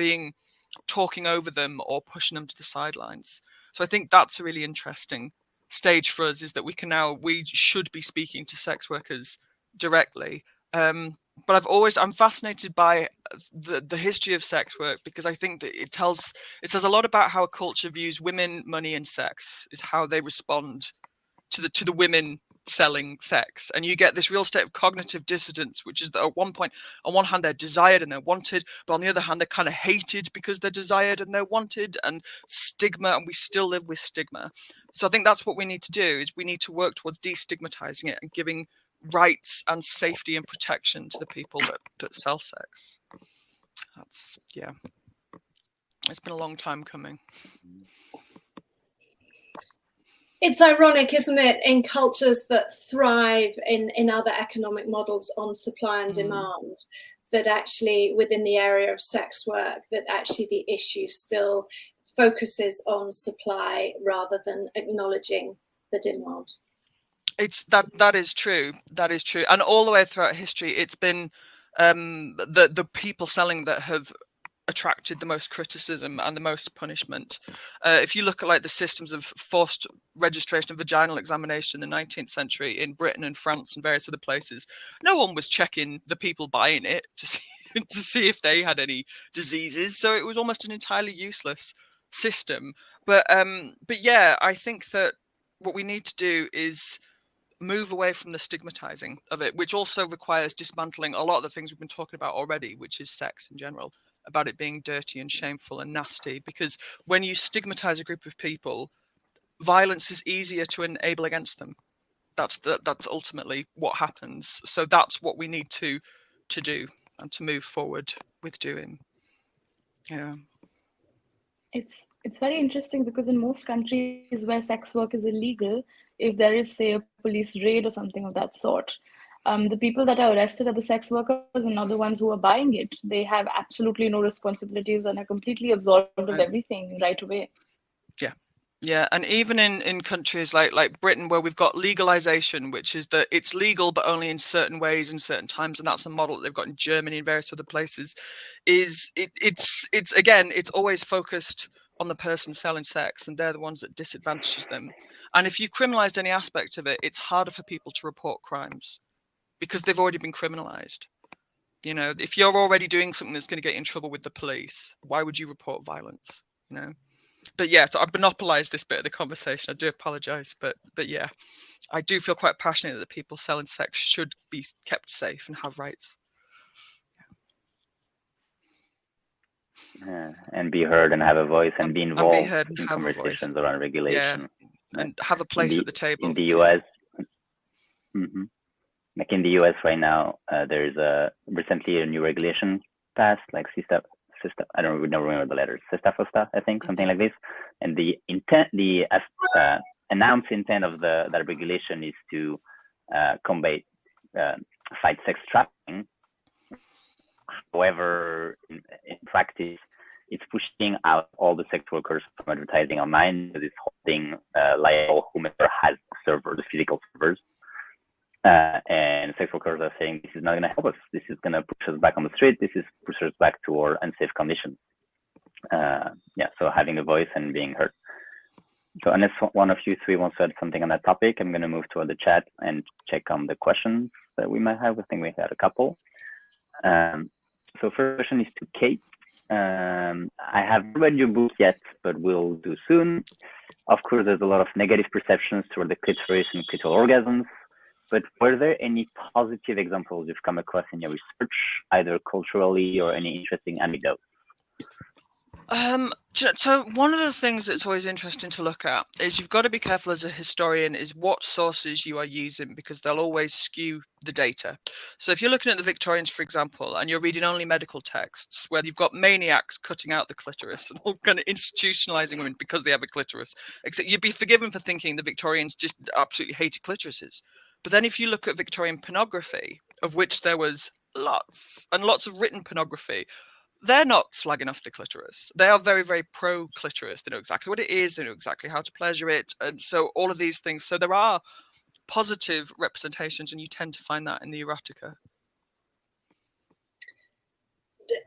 talking over them or pushing them to the sidelines. So I think that's a really interesting stage for us, is that we should be speaking to sex workers directly. But I'm fascinated by the history of sex work, because I think that it says a lot about how a culture views women, money, and sex, is how they respond to the women selling sex. And you get this real state of cognitive dissonance, which is that at one point, on one hand, they're desired and they're wanted, but on the other hand, they're kind of hated because they're desired and they're wanted, and stigma, and we still live with stigma. So I think that's what we need to do, is we need to work towards destigmatizing it and giving rights and safety and protection to the people that sell sex. It's been a long time coming. It's ironic, isn't it, in cultures that thrive in other economic models on supply and demand, that actually within the area of sex work, that actually the issue still focuses on supply rather than acknowledging the demand. That is true. And all the way throughout history, it's been the people selling that have attracted the most criticism and the most punishment. If you look at like the systems of forced registration of vaginal examination in the 19th century in Britain and France and various other places, no one was checking the people buying it to see if they had any diseases. So it was almost an entirely useless system. But yeah, I think that what we need to do is move away from the stigmatizing of it, which also requires dismantling a lot of the things we've been talking about already, which is sex in general, about it being dirty and shameful and nasty. Because when you stigmatize a group of people, violence is easier to enable against them. That's ultimately what happens. So that's what we need to do and to move forward with doing. Yeah. It's very interesting, because in most countries where sex work is illegal, if there is, say, a police raid or something of that sort, the people that are arrested are the sex workers and not the ones who are buying it. They have absolutely no responsibilities and are completely absorbed of everything right away. Yeah, and even in countries like Britain, where we've got legalization, which is that it's legal but only in certain ways and certain times, and that's a model that they've got in Germany and various other places, it's always focused on the person selling sex, and they're the ones that disadvantages them. And if you criminalized any aspect of it, it's harder for people to report crimes because they've already been criminalized. You know, if you're already doing something that's going to get you in trouble with the police, why would you report violence? You know. But yeah, so I've monopolized this bit of the conversation. I do apologize, but yeah, I do feel quite passionate that people selling sex should be kept safe and have rights. Yeah, and be heard and have a voice and be involved in conversations around regulation. Yeah, and have a place at the table. In the US, like in the US right now, there's recently a new regulation passed, like I don't remember the letters, Sestafosta, I think, something like this. And the announced intent of that regulation is to fight sex trafficking. However, in practice, it's pushing out all the sex workers from advertising online, because it's holding liable whomever has servers, the physical servers. And sex workers are saying, this is not going to help us. This is going to push us back on the street. This is push us back to our unsafe conditions. So having a voice and being heard. So unless one of you three wants to add something on that topic, I'm going to move to the chat and check on the questions that we might have. I think we had a couple. So first question is to Kate. I haven't read your book yet, but we'll do soon. Of course, there's a lot of negative perceptions toward the clitoris and clitoral orgasms, but were there any positive examples you've come across in your research, either culturally or any interesting anecdotes? So one of the things that's always interesting to look at is you've got to be careful as a historian is what sources you are using, because they'll always skew the data. So if you're looking at the Victorians, for example, and you're reading only medical texts where you've got maniacs cutting out the clitoris and all kind of institutionalizing women because they have a clitoris, except you'd be forgiven for thinking the Victorians just absolutely hated clitorises. But then if you look at Victorian pornography, of which there was lots and lots of written pornography, they're not slagging off the clitoris. They are very, very pro-clitoris. They know exactly what it is. They know exactly how to pleasure it. And so all of these things. So there are positive representations, and you tend to find that in the erotica.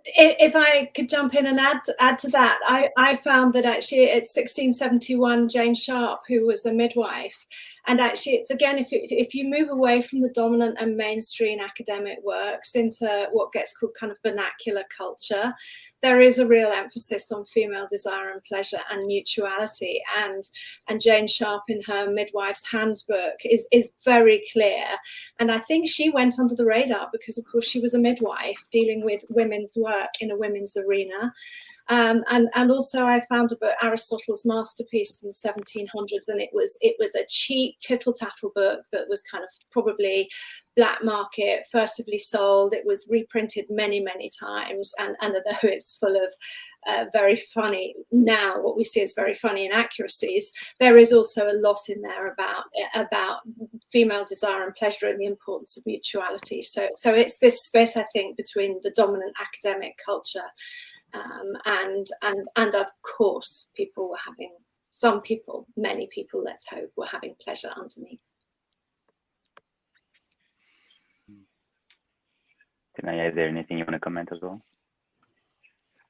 If I could jump in and add to that, I found that actually it's 1671 Jane Sharp, who was a midwife, and actually it's again, if you move away from the dominant and mainstream academic works into what gets called kind of vernacular culture, there is a real emphasis on female desire and pleasure and mutuality, and Jane Sharp in her Midwife's Handbook is very clear. And I think she went under the radar because, of course, she was a midwife dealing with women's work in a women's arena. And also I found a book, Aristotle's Masterpiece in the 1700s, and it was a cheap tittle-tattle book that was kind of probably black market, furtively sold. It was reprinted many, many times, and although it's full of very funny, now what we see as very funny inaccuracies, there is also a lot in there about female desire and pleasure and the importance of mutuality. So it's this split, I think, between the dominant academic culture and of course people were having, many people, let's hope, were having pleasure underneath. Tanaya, is there anything you want to comment as well?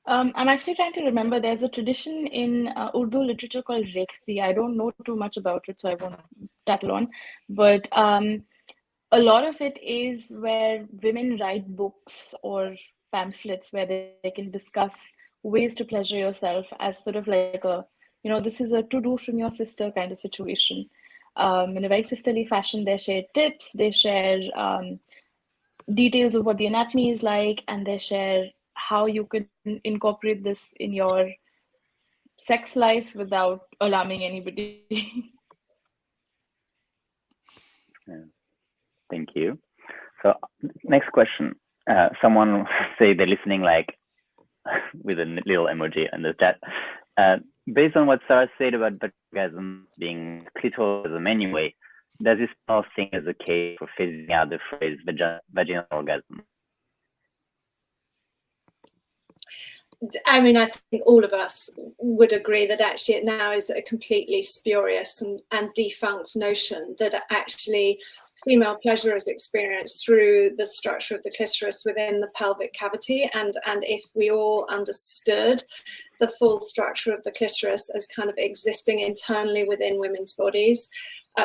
I'm actually trying to remember, there's a tradition in Urdu literature called Rekhti. I don't know too much about it, so I won't tattle on. But a lot of it is where women write books or pamphlets where they can discuss ways to pleasure yourself as sort of like a, this is a to-do from your sister kind of situation. In a very sisterly fashion, they share tips, they share details of what the anatomy is like, and they share how you could incorporate this in your sex life without alarming anybody. Thank you. So next question. Someone say they're listening like with a little emoji in the chat. Based on what Sarah said about orgasm being clitorism anyway, does this now think as a case for phasing out the phrase vaginal orgasm? I mean, I think all of us would agree that actually it now is a completely spurious and defunct notion that actually female pleasure is experienced through the structure of the clitoris within the pelvic cavity. And if we all understood the full structure of the clitoris as kind of existing internally within women's bodies,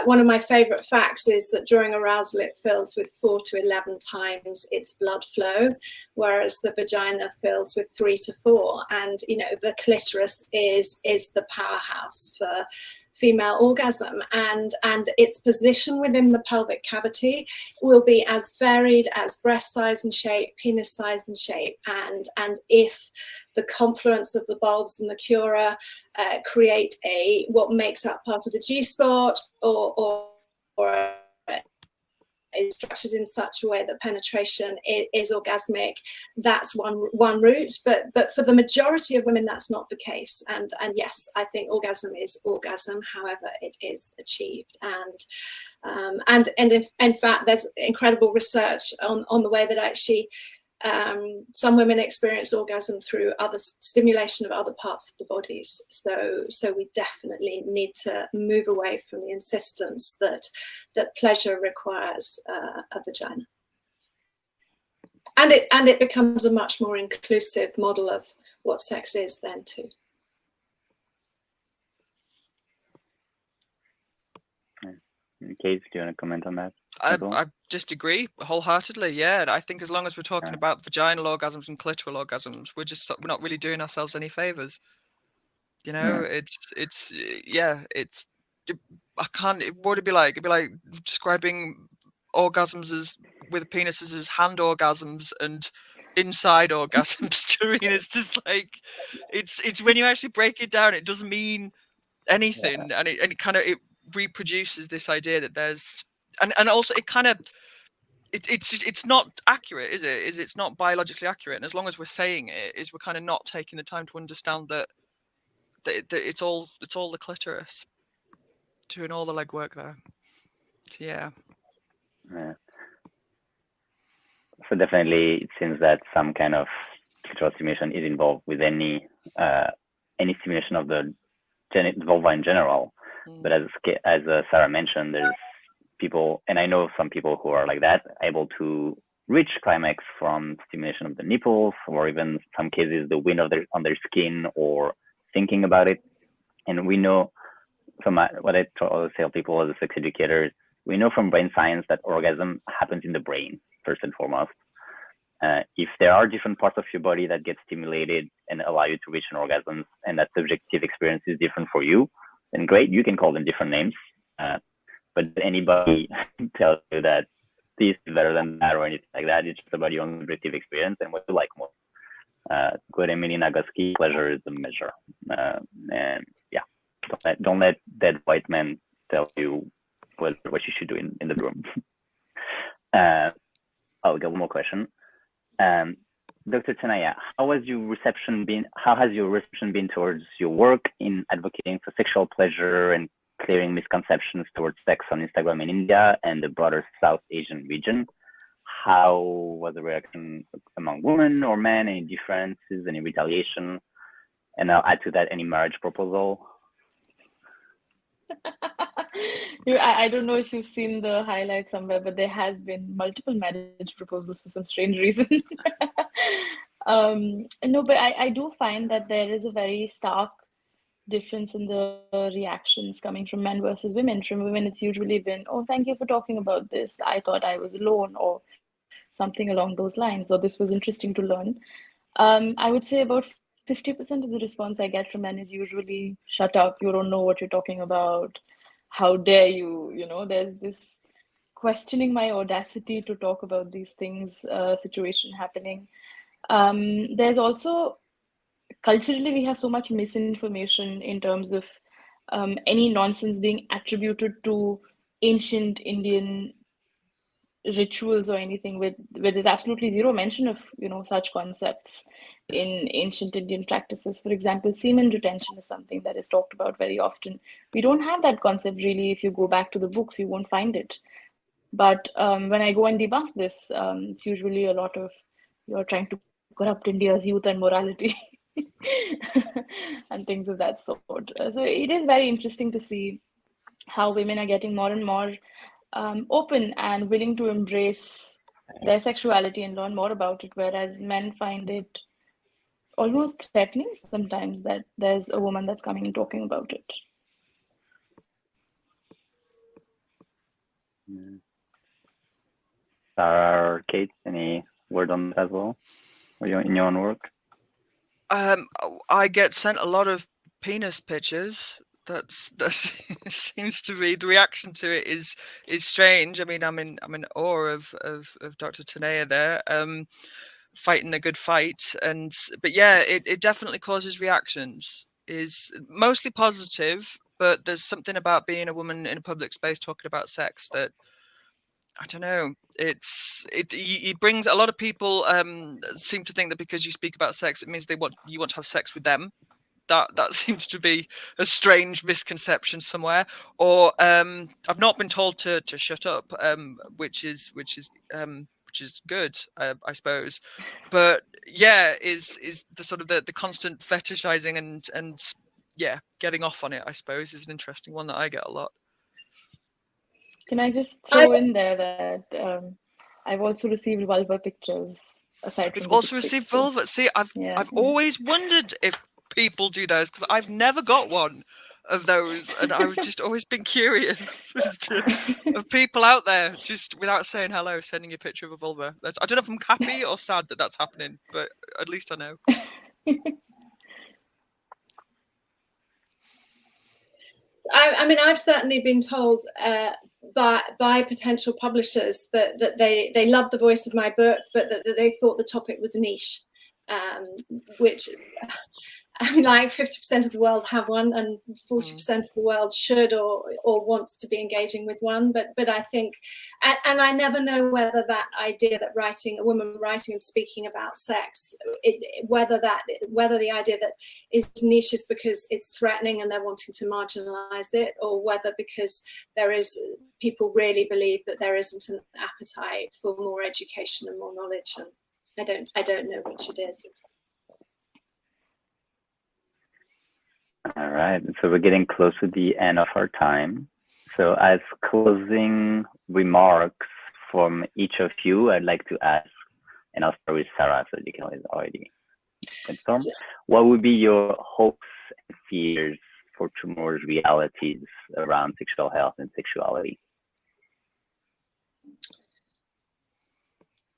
one of my favorite facts is that during arousal, it fills with 4 to 11 times its blood flow, whereas the vagina fills with 3 to 4. And, the clitoris is the powerhouse for female orgasm, and its position within the pelvic cavity will be as varied as breast size and shape, penis size and shape, and if the confluence of the bulbs and the cura create what makes up part of the G-spot, or is structured in such a way that penetration is orgasmic, that's one route. But for the majority of women, that's not the case. And yes, I think orgasm is orgasm, however it is achieved. And in fact, there's incredible research on the way that actually Some women experience orgasm through other stimulation of other parts of the bodies. So we definitely need to move away from the insistence that pleasure requires a vagina. And it becomes a much more inclusive model of what sex is then too. Kate, do you want to comment on that? I just agree wholeheartedly. Yeah, I think as long as we're talking about vaginal orgasms and clitoral orgasms, we're not really doing ourselves any favors. You know, it's I can't. What would it be like? It'd be like describing orgasms as with penises as hand orgasms and inside orgasms. I mean, it's just like it's when you actually break it down, it doesn't mean anything, and it kind of reproduces this idea that there's and also it kind of it's not accurate, is it? It's not biologically accurate, and as long as we're saying it, we're kind of not taking the time to understand that it's all the clitoris doing all the legwork there. So, yeah. So definitely, it seems that some kind of clitoral stimulation is involved with any stimulation of the vulva in general. But as Sarah mentioned, there's people, and I know some people who are like that, able to reach climax from stimulation of the nipples, or even some cases the wind on their skin, or thinking about it. And we know from what I tell people as a sex educator, we know from brain science that orgasm happens in the brain first and foremost. If there are different parts of your body that get stimulated and allow you to reach an orgasm, and that subjective experience is different for you, then great, you can call them different names. But anybody tells you that this is better than that or anything like that, it's just about your own subjective experience and what you like more. Quote Emily Nagoski, pleasure is the measure. And yeah, don't let dead white men tell you what you should do in the room. We got one more question. Dr. Tanaya, how has your reception been towards your work in advocating for sexual pleasure and clearing misconceptions towards sex on Instagram in India and the broader South Asian region? How was the reaction among women or men? Any differences, any retaliation? And I'll add to that any marriage proposal. I don't know if you've seen the highlights somewhere, but there has been multiple marriage proposals for some strange reason. No, but I do find that there is a very stark difference in the reactions coming from men versus women. From women, it's usually been, oh, thank you for talking about this. I thought I was alone, or something along those lines. So this was interesting to learn. I would say about 50% of the response I get from men is usually, shut up, you don't know what you're talking about. How dare you? You know, there's this questioning my audacity to talk about these things, situation happening. There's also, culturally, we have so much misinformation in terms of any nonsense being attributed to ancient Indian rituals or anything, where there's absolutely zero mention of, you know, such concepts in ancient Indian practices. For example, semen retention is something that is talked about very often. We don't have that concept really. If you go back to the books, you won't find it. But when I go and debunk this, it's usually a lot of, you're trying to corrupt India's youth and morality and things of that sort. So it is very interesting to see how women are getting more and more open and willing to embrace their sexuality and learn more about it, whereas men find it almost threatening sometimes that there's a woman that's coming and talking about it. Sarah or Kate, any word on that as well? Or in your own work? I get sent a lot of penis pictures. That seems to be the reaction to it is strange. I mean, I'm in awe of Dr. Tanaya there, fighting a good fight, but yeah, it definitely causes reactions. Is mostly positive, but there's something about being a woman in a public space talking about sex that, I don't know. It brings a lot of people seem to think that because you speak about sex, it means you want to have sex with them. That seems to be a strange misconception somewhere. Or I've not been told to shut up, which is which is good, I suppose. But yeah, is the sort of the constant fetishizing and yeah, getting off on it, I suppose, is an interesting one that I get a lot. Can I just throw in there that I've also received vulva pictures aside from You've also received vulva. See, I've always wondered if people do those, because I've never got one of those, and I've just always been curious of people out there just without saying hello sending you a picture of a vulva. I don't know if I'm happy or sad that that's happening, but at least I know. I mean, I've certainly been told by potential publishers that they loved the voice of my book, but that they thought the topic was niche, which, I mean, like 50% of the world have one, and 40% of the world should or wants to be engaging with one. But I think, and I never know whether that idea that a woman writing and speaking about sex, whether the idea that is niche is because it's threatening and they're wanting to marginalize it, or whether because people really believe that there isn't an appetite for more education and more knowledge. And I don't know which it is. All right, so we're getting close to the end of our time. So as closing remarks from each of you, I'd like to ask, and I'll start with Sarah, so you can already confirm. What would be your hopes and fears for tomorrow's realities around sexual health and sexuality?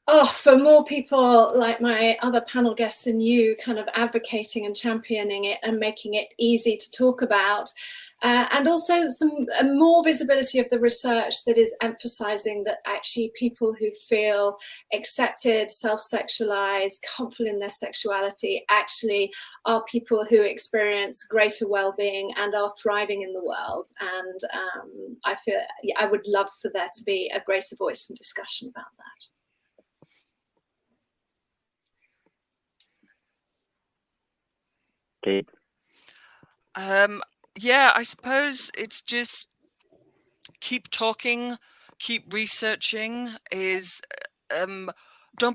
Oh, for more people like my other panel guests and you kind of advocating and championing it and making it easy to talk about. And also some more visibility of the research that is emphasizing that actually people who feel accepted, self-sexualized, confident in their sexuality actually are people who experience greater well-being and are thriving in the world. And I would love for there to be a greater voice and discussion about that. Kate? Yeah, I suppose it's just keep talking, keep researching. Don't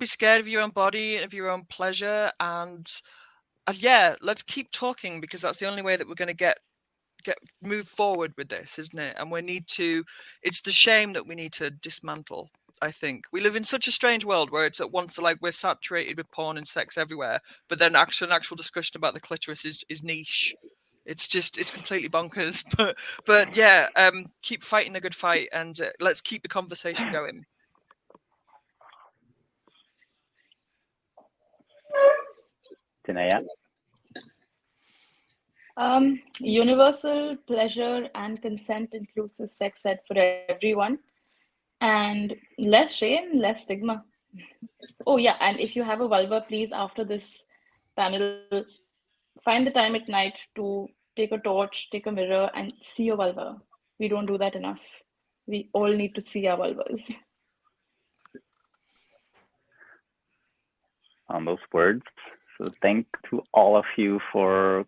be scared of your own body, of your own pleasure, and yeah, let's keep talking, because that's the only way that we're going to move forward with this, isn't it? And it's the shame that we need to dismantle. I think we live in such a strange world where it's at once like we're saturated with porn and sex everywhere, but then an actual discussion about the clitoris is niche. It's completely bonkers. But yeah, keep fighting the good fight, and let's keep the conversation going. Tanaya? Universal pleasure and consent inclusive sex ed for everyone. And less shame, less stigma. Oh yeah, and if you have a vulva, please, after this panel, find the time at night to take a torch, take a mirror, and see your vulva. We don't do that enough. We all need to see our vulvas. On those words. So thank to all of you for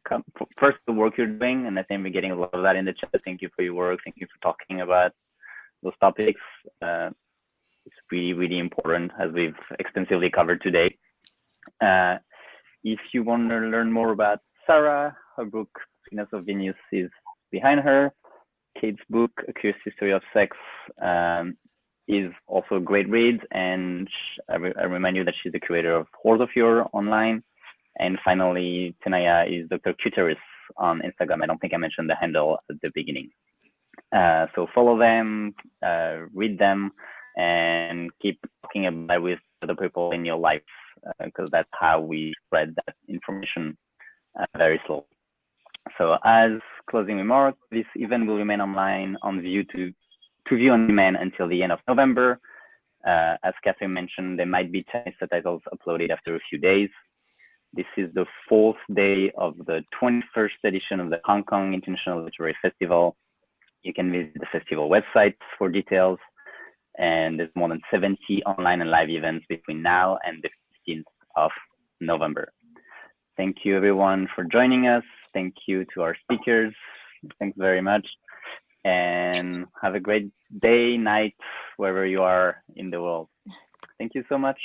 first the work you're doing, and I think we're getting a lot of that in the chat. Thank you for your work. Thank you for talking about those topics. It's really, really important, as we've extensively covered today. If you want to learn more about Sarah, her book, Venus of Venus, is behind her. Kate's book, A Curious History of Sex, is also a great read. And I remind you that she's the creator of Horse of Your online. And finally, Tanaya is Dr. Clitoris on Instagram. I don't think I mentioned the handle at the beginning. So follow them, read them, and keep talking about it with other people in your life, because that's how we spread that information very slowly. So as closing remarks, this event will remain online on view to view on demand until the end of November. As Catherine mentioned, there might be Chinese subtitles uploaded after a few days. This is the 4th day of the 21st edition of the Hong Kong International Literary Festival. You can visit the festival website for details, and there's more than 70 online and live events between now and the 15th of November. Thank you everyone for joining us. Thank you to our speakers. Thanks very much, and have a great day, night, wherever you are in the world. Thank you so much.